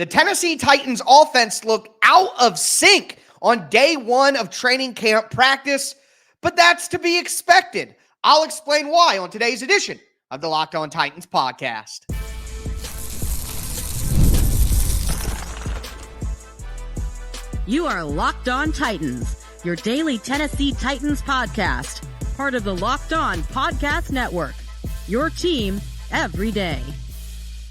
The Tennessee Titans offense looked out of sync on day one of training camp practice, but that's to be expected. I'll explain why on today's edition of the Locked On Titans podcast. You are Locked On Titans, your daily Tennessee Titans podcast, part of the Locked On Podcast Network, your team every day.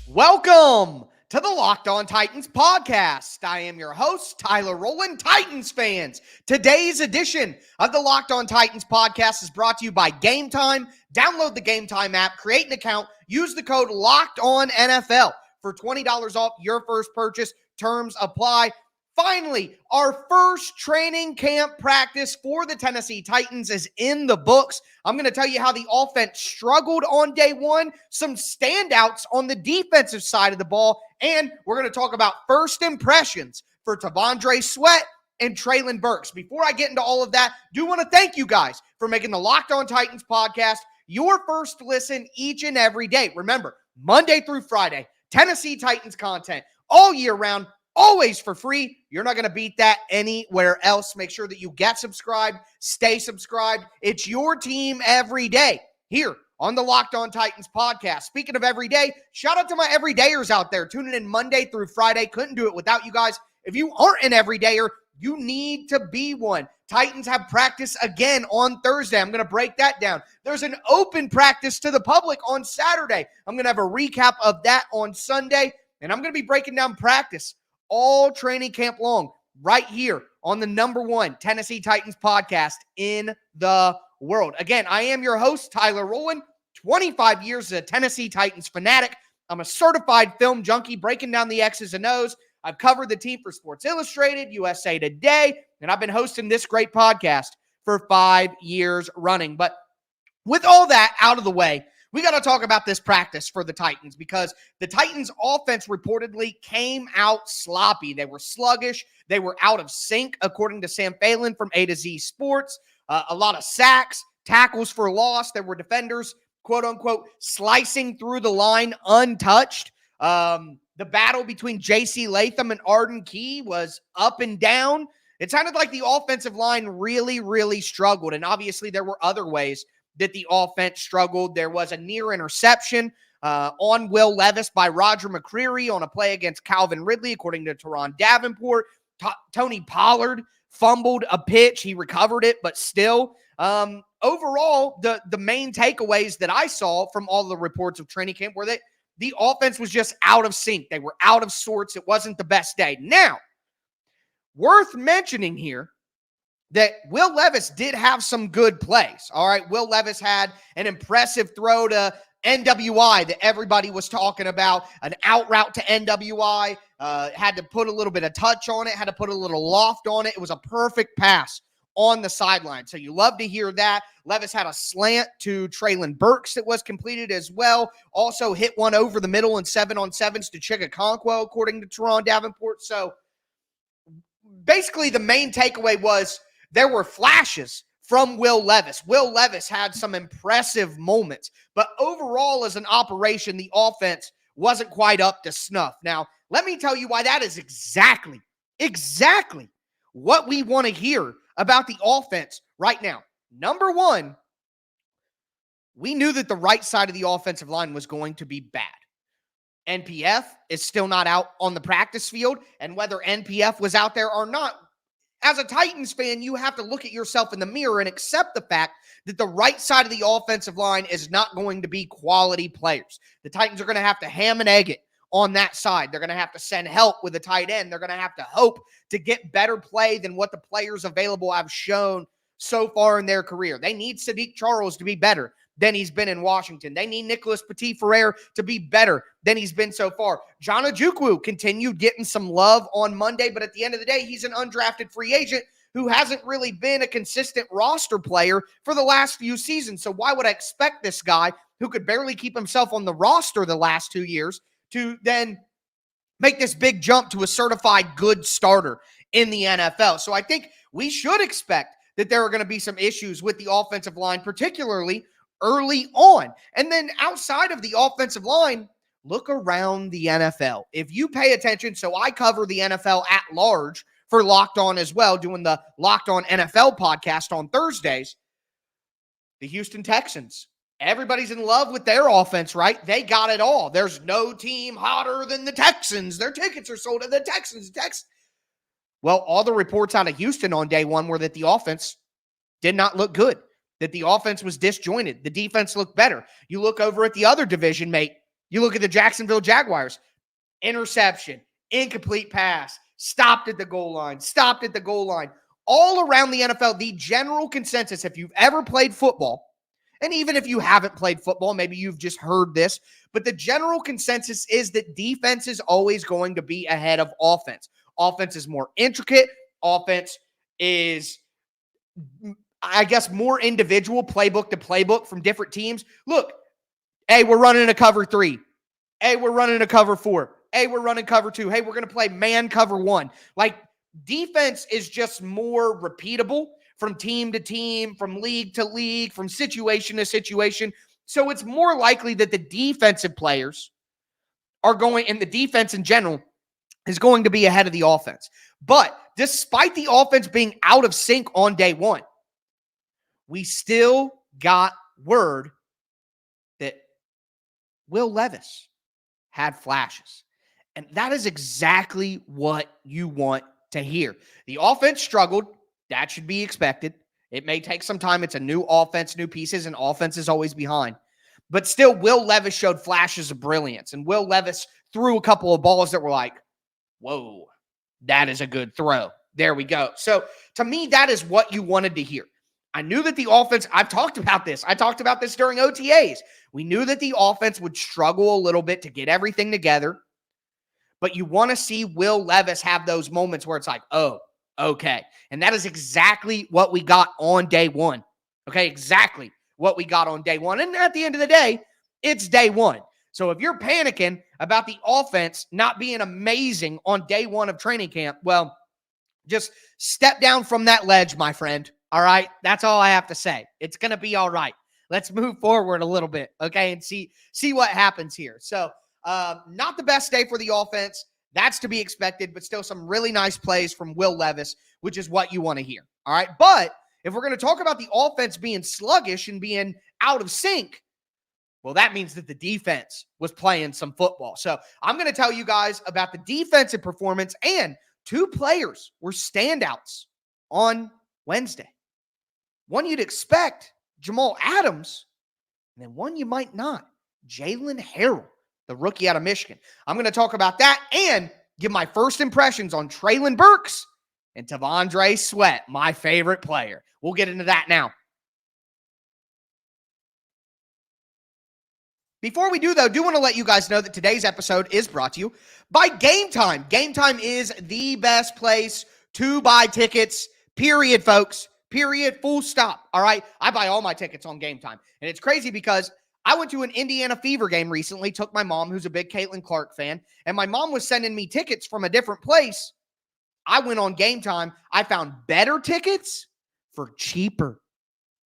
Welcome to the Locked On Titans podcast. I am your host, Tyler Rowland. Titans fans, today's edition of the Locked On Titans podcast is brought to you by Game Time. Download the Game Time app, create an account, use the code LOCKEDONNFL for $20 off your first purchase. Terms apply. Finally, our first training camp practice for the Tennessee Titans is in the books. I'm going to tell you how the offense struggled on day one, some standouts on the defensive side of the ball, and we're going to talk about first impressions for T'Vondre Sweat and Treylon Burks. Before I get into all of that, do want to thank you guys for making the Locked On Titans podcast your first listen each and every day. Remember, Monday through Friday, Tennessee Titans content all year round, always for free. You're not going to beat that anywhere else. Make sure that you get subscribed, stay subscribed. It's your team every day here on the Locked On Titans podcast. Speaking of every day, shout out to my everydayers out there tuning in Monday through Friday. Couldn't do it without you guys. If you aren't an everydayer, you need to be one. Titans have practice again on Thursday. I'm going to break that down. There's an open practice to the public on Saturday. I'm going to have a recap of that on Sunday, and I'm going to be breaking down practice all training camp long right here on the number one Tennessee Titans podcast in the world. Again, I am your host, Tyler Rowland, 25 years as a Tennessee Titans fanatic. I'm a certified film junkie breaking down the X's and O's. I've covered the team for Sports Illustrated, USA Today, and I've been hosting this great podcast for 5 years running. But with all that out of the way, we got to talk about this practice for the Titans because the Titans offense reportedly came out sloppy. They were sluggish. They were out of sync, according to Sam Phelan from A to Z Sports. A lot of sacks, tackles for loss. There were defenders, quote unquote, slicing through the line untouched. The battle between J.C. Latham and Arden Key was up and down. It sounded like the offensive line really struggled. And obviously there were other ways that the offense struggled. There was a near interception on Will Levis by Roger McCreary on a play against Calvin Ridley, according to Teron Davenport. Tony Pollard fumbled a pitch. He recovered it, but still. Overall, the main takeaways that I saw from all the reports of training camp were that the offense was just out of sync. They were out of sorts. It wasn't the best day. Now, worth mentioning here, that Will Levis did have some good plays. All right, Will Levis had an impressive throw to NWI that everybody was talking about, an out route to NWI, had to put a little bit of touch on it, had to put a little loft on it. It was a perfect pass on the sideline. So you love to hear that. Levis had a slant to Treylon Burks that was completed as well. Also hit one over the middle in 7-on-7s to Chigakonkwo, according to Teron Davenport. So basically the main takeaway was there were flashes from Will Levis. Will Levis had some impressive moments, but overall as an operation, the offense wasn't quite up to snuff. Now, let me tell you why that is exactly what we want to hear about the offense right now. Number one, we knew that the right side of the offensive line was going to be bad. NPF is still not out on the practice field, and whether NPF was out there or not, as a Titans fan, you have to look at yourself in the mirror and accept the fact that the right side of the offensive line is not going to be quality players. The Titans are going to have to ham and egg it on that side. They're going to have to send help with a tight end. They're going to have to hope to get better play than what the players available have shown so far in their career. They need Sadiq Charles to be better than he's been in Washington. They need Nicholas Petit-Frere to be better than he's been so far. John Ojukwu continued getting some love on Monday, but at the end of the day, he's an undrafted free agent who hasn't really been a consistent roster player for the last few seasons. So why would I expect this guy who could barely keep himself on the roster the last 2 years to then make this big jump to a certified good starter in the NFL? So I think we should expect that there are going to be some issues with the offensive line, particularly early on. And then outside of the offensive line, look around the NFL. If you pay attention, so I cover the NFL at large for Locked On as well, doing the Locked On NFL podcast on Thursdays. The Houston Texans. Everybody's in love with their offense, right? They got it all. There's no team hotter than the Texans. Their tickets are sold to the Texans. Well, all the reports out of Houston on day one were that the offense did not look good, that the offense was disjointed. The defense looked better. You look over at the other division, mate. You look at the Jacksonville Jaguars. Interception, incomplete pass, stopped at the goal line. All around the NFL, the general consensus, if you've ever played football, and even if you haven't played football, maybe you've just heard this, but the general consensus is that defense is always going to be ahead of offense. Offense is more intricate. Offense is, I guess, more individual, playbook to playbook from different teams. Look, hey, we're running a cover 3. Hey, we're running a cover 4. Hey, we're running cover 2. Hey, we're going to play man cover 1. Like, defense is just more repeatable from team to team, from league to league, from situation to situation. So it's more likely that the defensive players are going, and the defense in general, is going to be ahead of the offense. But despite the offense being out of sync on day one, we still got word that Will Levis had flashes. And that is exactly what you want to hear. The offense struggled. That should be expected. It may take some time. It's a new offense, new pieces, and offense is always behind. But still, Will Levis showed flashes of brilliance. And Will Levis threw a couple of balls that were like, whoa, that is a good throw. There we go. So to me, that is what you wanted to hear. I knew that the offense, I've talked about this. I talked about this during OTAs. We knew that the offense would struggle a little bit to get everything together. But you want to see Will Levis have those moments where it's like, oh, okay. And that is exactly what we got on day one. Okay, exactly what we got on day one. And at the end of the day, it's day one. So if you're panicking about the offense not being amazing on day one of training camp, well, just step down from that ledge, my friend. All right? That's all I have to say. It's going to be all right. Let's move forward a little bit, okay, and see what happens here. So not the best day for the offense. That's to be expected, but still some really nice plays from Will Levis, which is what you want to hear. All right? But if we're going to talk about the offense being sluggish and being out of sync, well, that means that the defense was playing some football. So I'm going to tell you guys about the defensive performance, and two players were standouts on Wednesday. One you'd expect, Jamal Adams, and then one you might not, Jaylen Harrell, the rookie out of Michigan. I'm going to talk about that and give my first impressions on Treylon Burks and T'Vondre Sweat, my favorite player. We'll get into that now. Before we do, though, I do want to let you guys know that today's episode is brought to you by Game Time. Game Time is the best place to buy tickets, period, folks. Period, full stop, all right? I buy all my tickets on Game Time. And it's crazy because I went to an Indiana Fever game recently, took my mom, who's a big Caitlin Clark fan, and my mom was sending me tickets from a different place. I went on Game Time. I found better tickets for cheaper.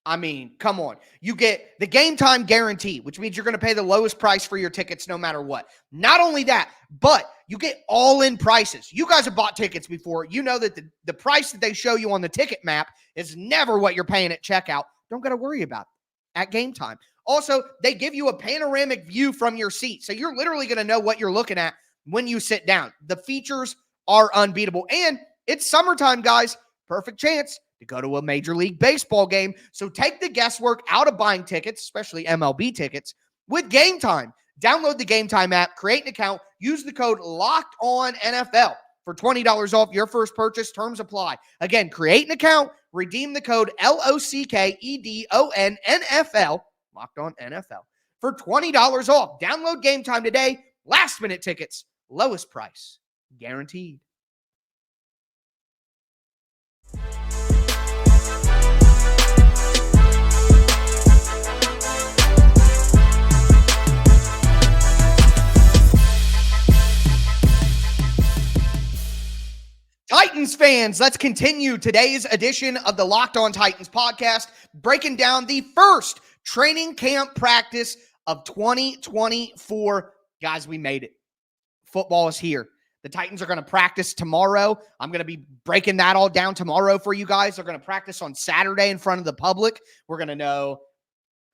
I mean, come on. You get the Game Time guarantee, which means you're going to pay the lowest price for your tickets no matter what. Not only that, but you get all-in prices. You guys have bought tickets before. You know that the price that they show you on the ticket map is never what you're paying at checkout. Don't got to worry about it at Game Time. Also, they give you a panoramic view from your seat. So you're literally going to know what you're looking at when you sit down. The features are unbeatable. And it's summertime, guys. Perfect chance to go to a Major League Baseball game. So take the guesswork out of buying tickets, especially MLB tickets, with Game Time. Download the Game Time app, create an account, use the code LOCKEDONNFL for $20 off your first purchase. Terms apply. Again, create an account, redeem the code LOCKEDONNFL, Locked On NFL, for $20 off. Download Game Time today. Last minute tickets, lowest price, guaranteed. Titans fans, let's continue today's edition of the Locked On Titans podcast, breaking down the first training camp practice of 2024. Guys, we made it. Football is here. The Titans are going to practice tomorrow. I'm going to be breaking that all down tomorrow for you guys. They're going to practice on Saturday in front of the public. We're going to know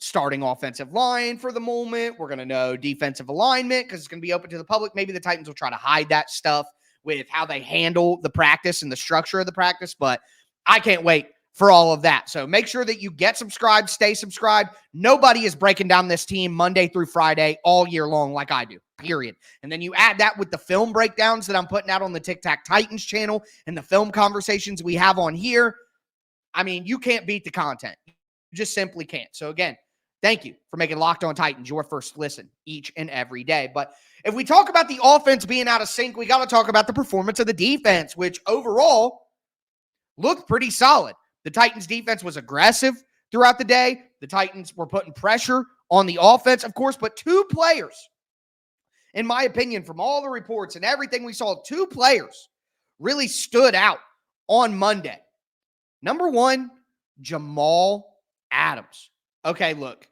starting offensive line for the moment. We're going to know defensive alignment because it's going to be open to the public. Maybe the Titans will try to hide that stuff with how they handle the practice and the structure of the practice, but I can't wait for all of that. So make sure that you get subscribed, stay subscribed. Nobody is breaking down this team Monday through Friday all year long like I do, period. And then you add that with the film breakdowns that I'm putting out on the Tic Tac Titans channel and the film conversations we have on here. I mean, you can't beat the content. You just simply can't. So again, thank you for making Locked On Titans your first listen each and every day. But if we talk about the offense being out of sync, we got to talk about the performance of the defense, which overall looked pretty solid. The Titans defense was aggressive throughout the day. The Titans were putting pressure on the offense, of course, but two players, in my opinion, from all the reports and everything we saw, two players really stood out on Monday. Number one, Jamal Adams. Okay, look,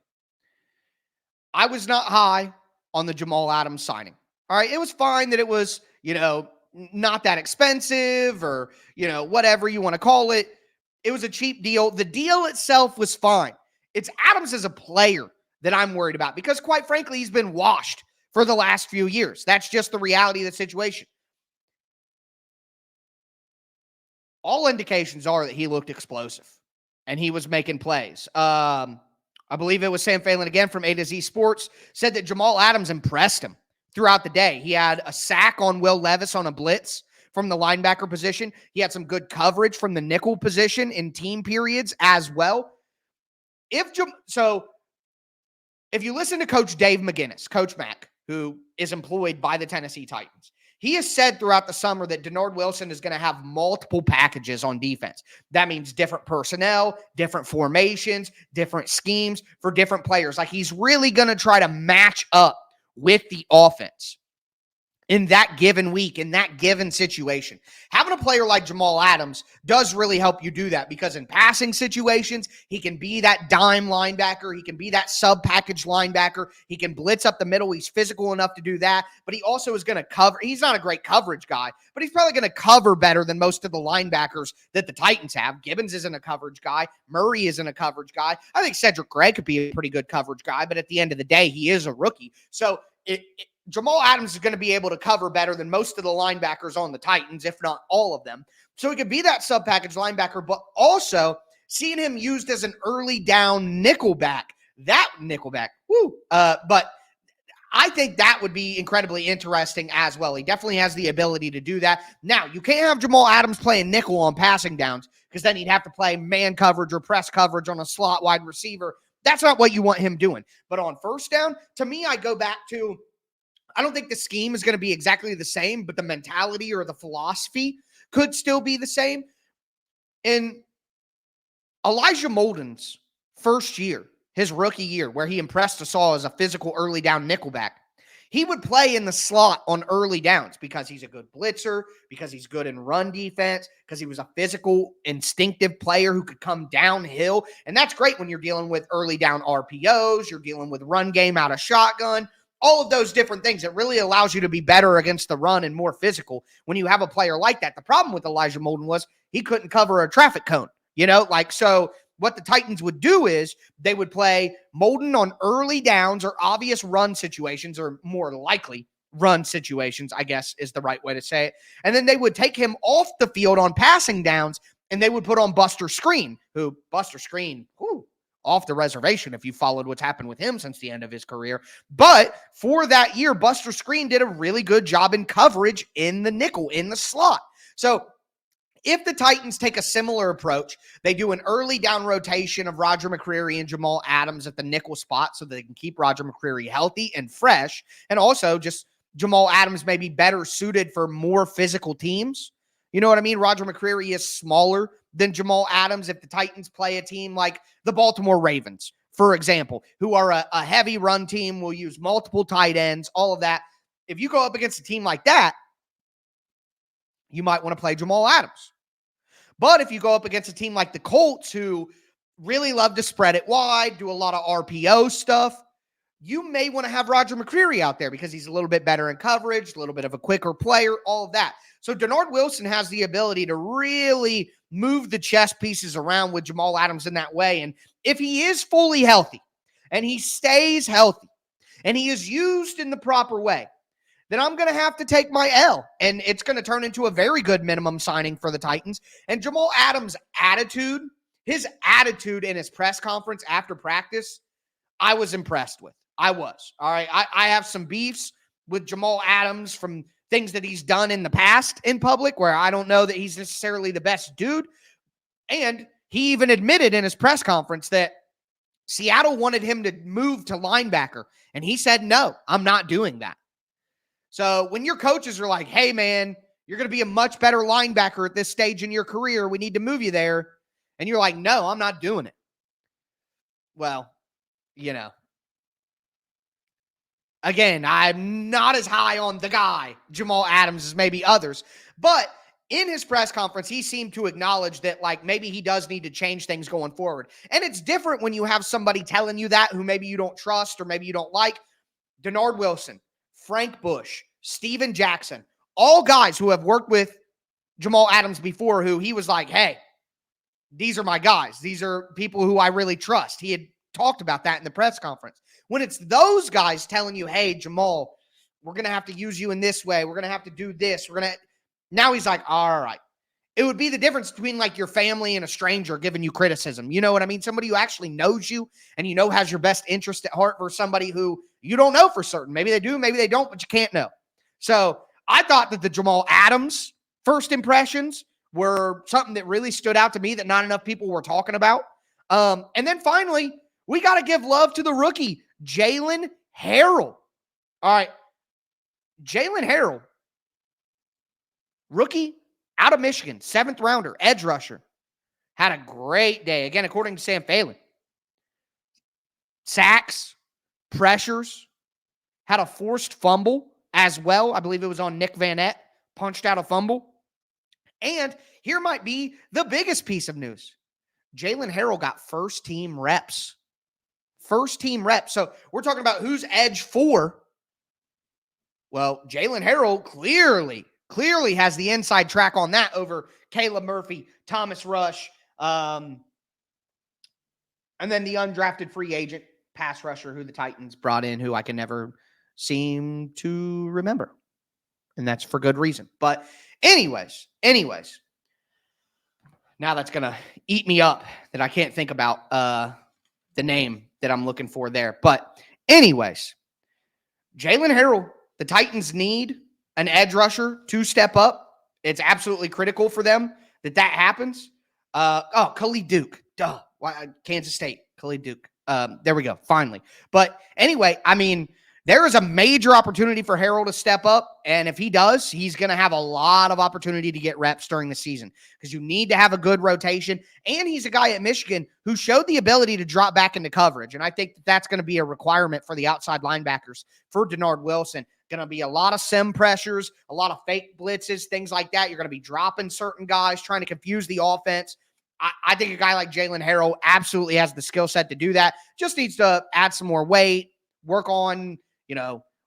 I was not high on the Jamal Adams signing. All right, it was fine that it was, not that expensive or, whatever you want to call it. It was a cheap deal. The deal itself was fine. It's Adams as a player that I'm worried about because, quite frankly, he's been washed for the last few years. That's just the reality of the situation. All indications are that he looked explosive and he was making plays. I believe it was Sam Phelan again from A to Z Sports said that Jamal Adams impressed him throughout the day. He had a sack on Will Levis on a blitz from the linebacker position. He had some good coverage from the nickel position in team periods as well. If you listen to Coach Dave McGinnis, Coach Mac, who is employed by the Tennessee Titans, he has said throughout the summer that Denard Wilson is going to have multiple packages on defense. That means different personnel, different formations, different schemes for different players. Like he's really going to try to match up with the offense in that given week, in that given situation. Having a player like Jamal Adams does really help you do that because in passing situations, he can be that dime linebacker. He can be that sub-package linebacker. He can blitz up the middle. He's physical enough to do that, but he also is going to cover. He's not a great coverage guy, but he's probably going to cover better than most of the linebackers that the Titans have. Gibbons isn't a coverage guy. Murray isn't a coverage guy. I think Cedric Gray could be a pretty good coverage guy, but at the end of the day, he is a rookie. So Jamal Adams is going to be able to cover better than most of the linebackers on the Titans, if not all of them. So he could be that sub-package linebacker, but also seeing him used as an early down nickelback. But I think that would be incredibly interesting as well. He definitely has the ability to do that. Now, you can't have Jamal Adams playing nickel on passing downs because then he'd have to play man coverage or press coverage on a slot wide receiver. That's not what you want him doing. But on first down, to me, I go back to, I don't think the scheme is going to be exactly the same, but the mentality or the philosophy could still be the same. In Elijah Molden's first year, his rookie year, where he impressed us all as a physical early down nickelback, he would play in the slot on early downs because he's a good blitzer, because he's good in run defense, because he was a physical, instinctive player who could come downhill. And that's great when you're dealing with early down RPOs, you're dealing with run game out of shotgun, all of those different things. It really allows you to be better against the run and more physical when you have a player like that. The problem with Elijah Molden was he couldn't cover a traffic cone, so what the Titans would do is they would play Molden on early downs or obvious run situations, or more likely run situations, I guess is the right way to say it. And then they would take him off the field on passing downs and they would put on Buster Skrine, off the reservation if you followed what's happened with him since the end of his career. But for that year, Buster Skrine did a really good job in coverage in the nickel, in the slot. So if the Titans take a similar approach, they do an early down rotation of Roger McCreary and Jamal Adams at the nickel spot so they can keep Roger McCreary healthy and fresh. And also just Jamal Adams may be better suited for more physical teams. You know what I mean? Roger McCreary is smaller than Jamal Adams. If the Titans play a team like the Baltimore Ravens, for example, who are a heavy run team, will use multiple tight ends, all of that. If you go up against a team like that, you might want to play Jamal Adams. But if you go up against a team like the Colts, who really love to spread it wide, do a lot of RPO stuff, you may want to have Roger McCreary out there because he's a little bit better in coverage, a little bit of a quicker player, all of that. So Denard Wilson has the ability to really move the chess pieces around with Jamal Adams in that way. And if he is fully healthy and he stays healthy and he is used in the proper way, then I'm going to have to take my L. And it's going to turn into a very good minimum signing for the Titans. And Jamal Adams' attitude, his attitude in his press conference after practice, I was impressed with. I was. All right. I have some beefs with Jamal Adams from things that he's done in the past in public where I don't know that he's necessarily the best dude. And he even admitted in his press conference that Seattle wanted him to move to linebacker. And he said, no, I'm not doing that. So when your coaches are like, hey, man, you're going to be a much better linebacker at this stage in your career. We need to move you there. And you're like, no, I'm not doing it. Well, you know, again, I'm not as high on the guy, Jamal Adams, as maybe others. But in his press conference, he seemed to acknowledge that, like, maybe he does need to change things going forward. And it's different when you have somebody telling you that who maybe you don't trust or maybe you don't like. Denard Wilson, Frank Bush, Steven Jackson, all guys who have worked with Jamal Adams before, who he was like, hey, these are my guys. These are people who I really trust. He had talked about that in the press conference. When it's those guys telling you, hey, Jamal, we're going to have to use you in this way. We're going to have to do this. Now he's like, all right. It would be the difference between like your family and a stranger giving you criticism. You know what I mean? Somebody who actually knows you and you know has your best interest at heart versus somebody who you don't know for certain. Maybe they do, maybe they don't, but you can't know. So I thought that the Jamal Adams first impressions were something that really stood out to me that not enough people were talking about. And then finally, we got to give love to the rookie, Jaylen Harrell. All right. Jaylen Harrell, rookie out of Michigan, 7th rounder, edge rusher, had a great day. Again, according to Sam Phelan. Sacks, pressures, had a forced fumble as well. I believe it was on Nick Vanette, punched out a fumble. And here might be the biggest piece of news. Jaylen Harrell got first-team reps. First-team reps. So we're talking about who's edge for. Well, Jaylen Harrell clearly has the inside track on that over Caleb Murphy, Thomas Rush, and then the undrafted free agent pass rusher who the Titans brought in, who I can never seem to remember. And that's for good reason. But anyways, now that's going to eat me up that I can't think about the name that I'm looking for there. But anyways, Jaylen Harrell, the Titans need an edge rusher to step up. It's absolutely critical for them that happens. Khalid Duke. Duh. Kansas State. Khalid Duke. There we go. Finally. But anyway, I mean, there is a major opportunity for Harrell to step up. And if he does, he's going to have a lot of opportunity to get reps during the season because you need to have a good rotation. And he's a guy at Michigan who showed the ability to drop back into coverage. And I think that's going to be a requirement for the outside linebackers for Denard Wilson. Going to be a lot of sim pressures, a lot of fake blitzes, things like that. You're going to be dropping certain guys, trying to confuse the offense. I think a guy like Jaylen Harrell absolutely has the skill set to do that. Just needs to add some more weight, work on,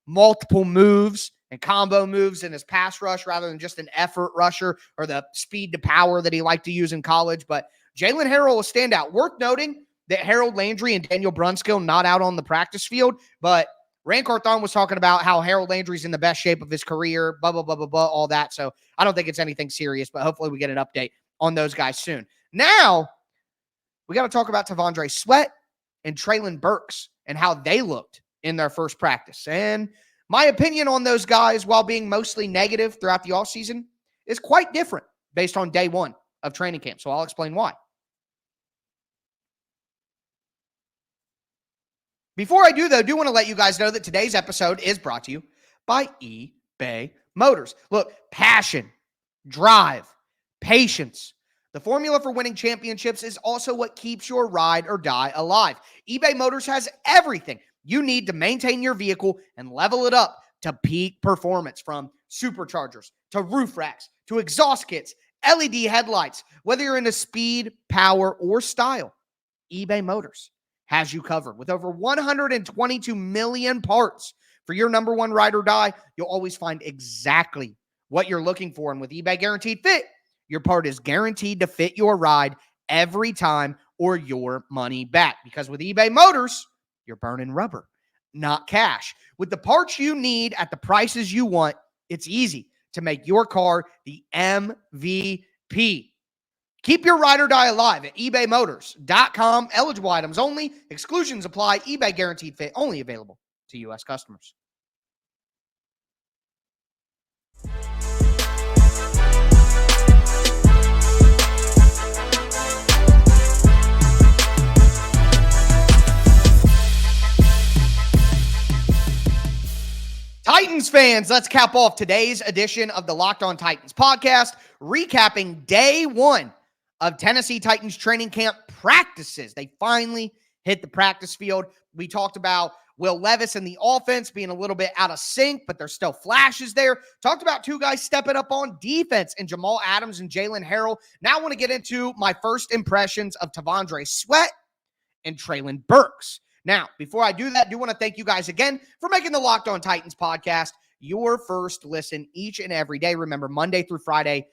multiple moves and combo moves in his pass rush rather than just an effort rusher or the speed to power that he liked to use in college. But Jaylen Harrell will stand out. Worth noting that Harold Landry and Daniel Brunskill not out on the practice field, but Rand Carthon was talking about how Harold Landry's in the best shape of his career, blah, blah, blah, blah, blah, all that. So I don't think it's anything serious, but hopefully we get an update on those guys soon. Now, we got to talk about T'Vondre Sweat and Treylon Burks and how they looked in their first practice. And my opinion on those guys, while being mostly negative throughout the offseason, is quite different based on day one of training camp. So I'll explain why. Before I do, though, I do want to let you guys know that today's episode is brought to you by eBay Motors. Look, passion, drive, patience. The formula for winning championships is also what keeps your ride or die alive. eBay Motors has everything you need to maintain your vehicle and level it up to peak performance, from superchargers to roof racks to exhaust kits, LED headlights. Whether you're into speed, power, or style, eBay Motors has you covered. With over 122 million parts for your number one ride or die, you'll always find exactly what you're looking for. And with eBay Guaranteed Fit, your part is guaranteed to fit your ride every time or your money back. Because with eBay Motors, you're burning rubber, not cash. With the parts you need at the prices you want, it's easy to make your car the MVP. Keep your ride or die alive at ebaymotors.com. Eligible items only. Exclusions apply. eBay Guaranteed Fit only available to U.S. customers. Titans fans, let's cap off today's edition of the Locked On Titans podcast, recapping day one of Tennessee Titans training camp practices. They finally hit the practice field. We talked about Will Levis and the offense being a little bit out of sync, but there's still flashes there. Talked about two guys stepping up on defense in Jamal Adams and Jaylen Harrell. Now I want to get into my first impressions of T'Vondre Sweat and Treylon Burks. Now, before I do that, I do want to thank you guys again for making the Locked On Titans podcast your first listen each and every day. Remember, Monday through Friday,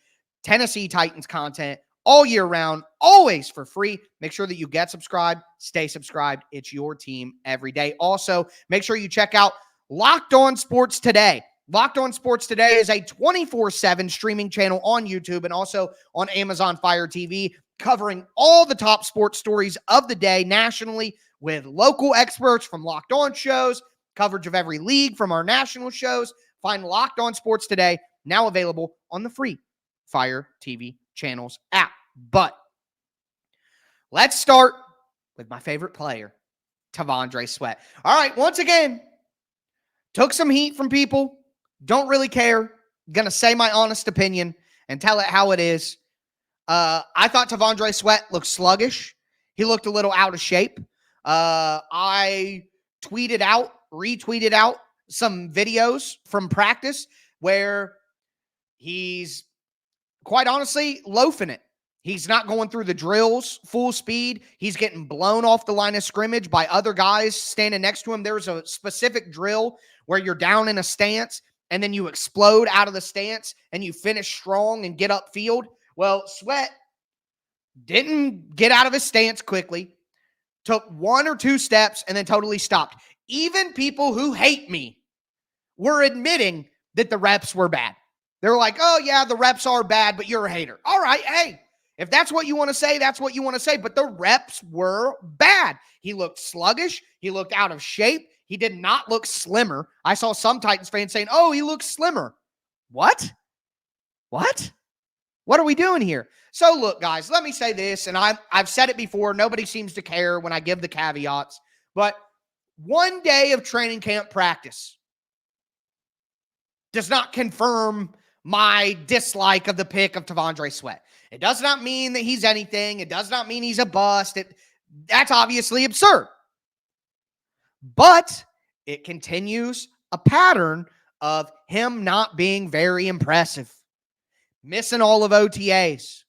Tennessee Titans content all year round, always for free. Make sure that you get subscribed, stay subscribed. It's your team every day. Also, make sure you check out Locked On Sports Today. Locked On Sports Today is a 24/7 streaming channel on YouTube and also on Amazon Fire TV, covering all the top sports stories of the day nationally with local experts from Locked On shows, coverage of every league from our national shows. Find Locked On Sports Today, now available on the free Fire TV channels app. But let's start with my favorite player, T'Vondre Sweat. All right, once again, took some heat from people. Don't really care. Going to say my honest opinion and tell it how it is. I thought T'Vondre Sweat looked sluggish. He looked a little out of shape. I retweeted out some videos from practice where he's quite honestly loafing it. He's not going through the drills full speed. He's getting blown off the line of scrimmage by other guys standing next to him. There's a specific drill where you're down in a stance and then you explode out of the stance and you finish strong and get upfield. Well, Sweat didn't get out of his stance quickly, took one or two steps, and then totally stopped. Even people who hate me were admitting that the reps were bad. They were like, oh, yeah, the reps are bad, but you're a hater. All right, hey, if that's what you want to say, that's what you want to say. But the reps were bad. He looked sluggish. He looked out of shape. He did not look slimmer. I saw some Titans fans saying, oh, he looks slimmer. What? What are we doing here? So look, guys, let me say this, and I've said it before. Nobody seems to care when I give the caveats. But one day of training camp practice does not confirm my dislike of the pick of T'Vondre Sweat. It does not mean that he's anything. It does not mean he's a bust. That's obviously absurd. But it continues a pattern of him not being very impressive, missing all of OTAs.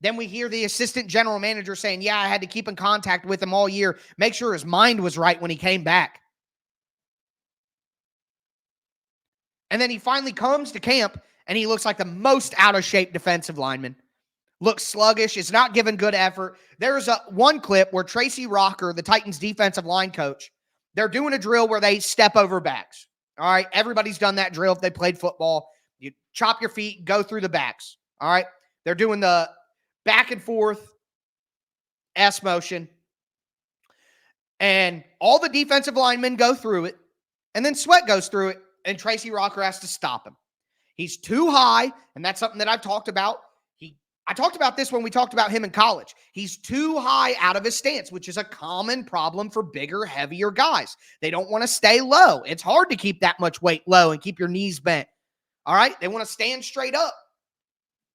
Then we hear the assistant general manager saying, yeah, I had to keep in contact with him all year, make sure his mind was right when he came back. And then he finally comes to camp, and he looks like the most out-of-shape defensive lineman. Looks sluggish, is not giving good effort. There's one clip where Tracy Rocker, the Titans defensive line coach, they're doing a drill where they step over backs. All right, everybody's done that drill if they played football. You chop your feet, go through the backs. All right, they're doing the back and forth S motion. And all the defensive linemen go through it, and then Sweat goes through it, and Tracy Rocker has to stop him. He's too high, and that's something that I've talked about. I talked about this when we talked about him in college. He's too high out of his stance, which is a common problem for bigger, heavier guys. They don't want to stay low. It's hard to keep that much weight low and keep your knees bent. All right? They want to stand straight up.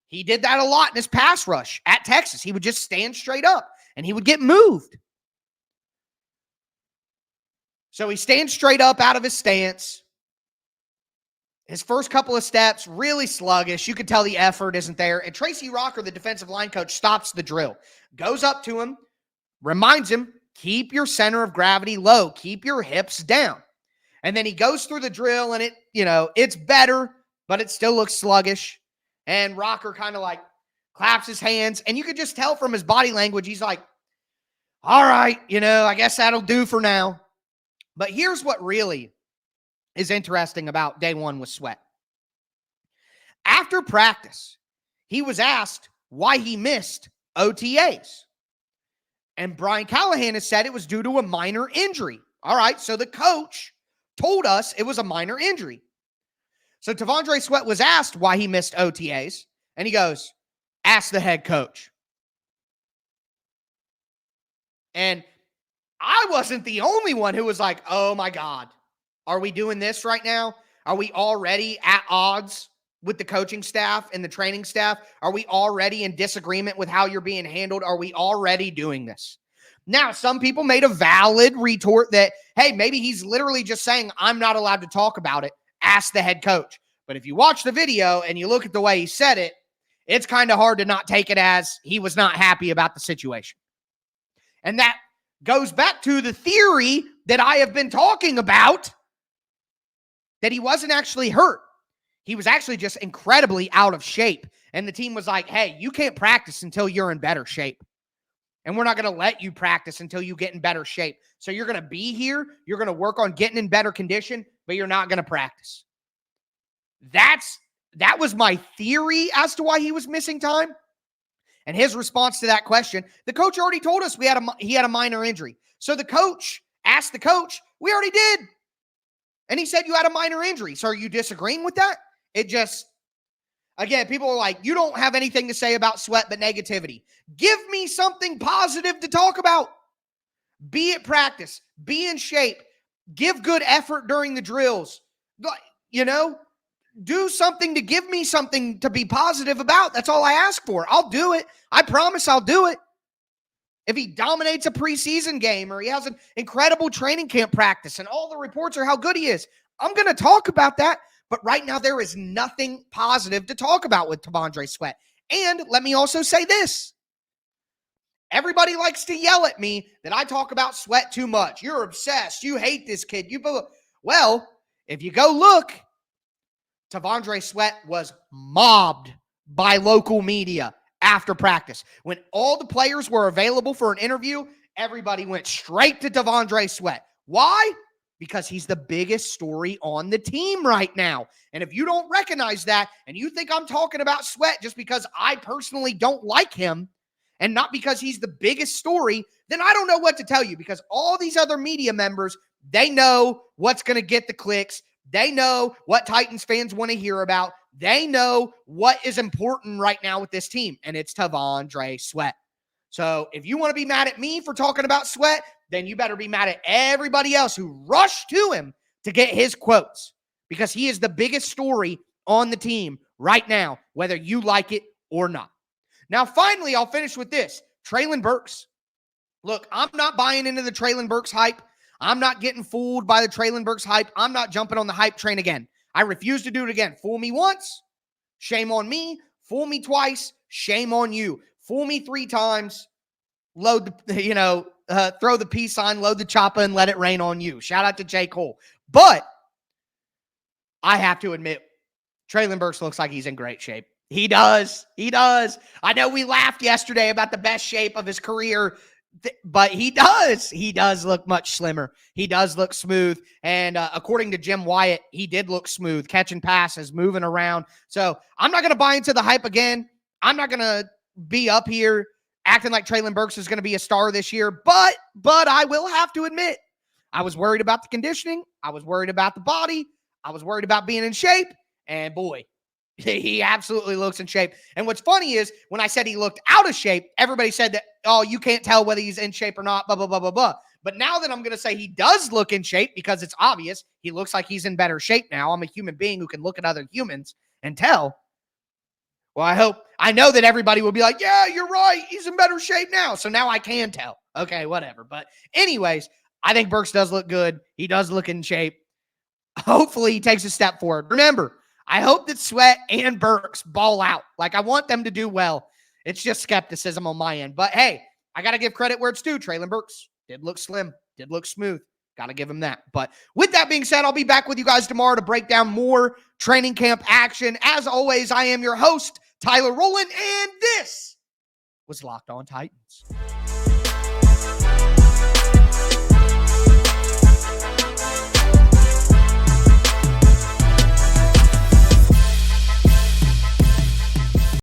He did that a lot in his pass rush at Texas. He would just stand straight up, and he would get moved. So he stands straight up out of his stance. His first couple of steps, really sluggish. You could tell the effort isn't there. And Tracy Rocker, the defensive line coach, stops the drill, goes up to him, reminds him Keep your center of gravity low. Keep your hips down. And then he goes through the drill and it's better, but it still looks sluggish. And Rocker kind of like claps his hands. And you could just tell from his body language, he's like, all right, I guess that'll do for now. But here's what really is interesting about day one with Sweat. After practice, he was asked why he missed OTAs. And Brian Callahan has said it was due to a minor injury. All right, so the coach told us it was a minor injury. So T'Vondre Sweat was asked why he missed OTAs, and he goes, ask the head coach. And I wasn't the only one who was like, oh my God, are we doing this right now? Are we already at odds with the coaching staff and the training staff? Are we already in disagreement with how you're being handled? Are we already doing this? Now, some people made a valid retort that, hey, maybe he's literally just saying, I'm not allowed to talk about it. Ask the head coach. But if you watch the video and you look at the way he said it, it's kind of hard to not take it as he was not happy about the situation. And that goes back to the theory that I have been talking about, that he wasn't actually hurt. He was actually just incredibly out of shape. And the team was like, hey, you can't practice until you're in better shape. And we're not going to let you practice until you get in better shape. So you're going to be here. You're going to work on getting in better condition, but you're not going to practice. That was my theory as to why he was missing time. And his response to that question, the coach already told us he had a minor injury. So the coach asked the coach, we already did. And he said you had a minor injury. So are you disagreeing with that? It just, again, people are like, you don't have anything to say about Sweat but negativity. Give me something positive to talk about. Be at practice. Be in shape. Give good effort during the drills. Do something to give me something to be positive about. That's all I ask for. I'll do it. I promise I'll do it. If he dominates a preseason game or he has an incredible training camp practice and all the reports are how good he is, I'm going to talk about that. But right now, there is nothing positive to talk about with T'Vondre Sweat. And let me also say this. Everybody likes to yell at me that I talk about Sweat too much. You're obsessed. You hate this kid. Well, if you go look, T'Vondre Sweat was mobbed by local media after practice. When all the players were available for an interview, everybody went straight to T'Vondre Sweat. Why? Because he's the biggest story on the team right now. And if you don't recognize that and you think I'm talking about Sweat just because I personally don't like him and not because he's the biggest story, then I don't know what to tell you, because all these other media members, they know what's going to get the clicks. They know what Titans fans want to hear about. They know what is important right now with this team, and it's T'Vondre Sweat. So if you want to be mad at me for talking about Sweat, then you better be mad at everybody else who rushed to him to get his quotes, because he is the biggest story on the team right now, whether you like it or not. Now, finally, I'll finish with this. Treylon Burks. Look, I'm not buying into the Treylon Burks hype. I'm not getting fooled by the Treylon Burks hype. I'm not jumping on the hype train again. I refuse to do it again. Fool me once, shame on me. Fool me twice, shame on you. Fool me 3 times, throw the peace sign, load the chopper, and let it rain on you. Shout out to J. Cole. But I have to admit, Treylon Burks looks like he's in great shape. He does. I know we laughed yesterday about the best shape of his career, but he does. He does look much slimmer. He does look smooth. And according to Jim Wyatt, he did look smooth, catching passes, moving around. So I'm not going to buy into the hype again. I'm not going to be up here acting like Treylon Burks is going to be a star this year. But I will have to admit, I was worried about the conditioning. I was worried about the body. I was worried about being in shape. And boy, he absolutely looks in shape. And what's funny is when I said he looked out of shape, everybody said that, oh, you can't tell whether he's in shape or not, blah, blah, blah, blah, blah. But now that I'm going to say he does look in shape, because it's obvious, he looks like he's in better shape now. I'm a human being who can look at other humans and tell. Well, I know that everybody will be like, yeah, you're right. He's in better shape now. So now I can tell. Okay, whatever. But anyways, I think Burks does look good. He does look in shape. Hopefully he takes a step forward. Remember, I hope that Sweat and Burks ball out. Like, I want them to do well. It's just skepticism on my end. But hey, I got to give credit where it's due, Treylon Burks. Did look slim, did look smooth. Got to give him that. But with that being said, I'll be back with you guys tomorrow to break down more training camp action. As always, I am your host, Tyler Rowland, and this was Locked On Titans.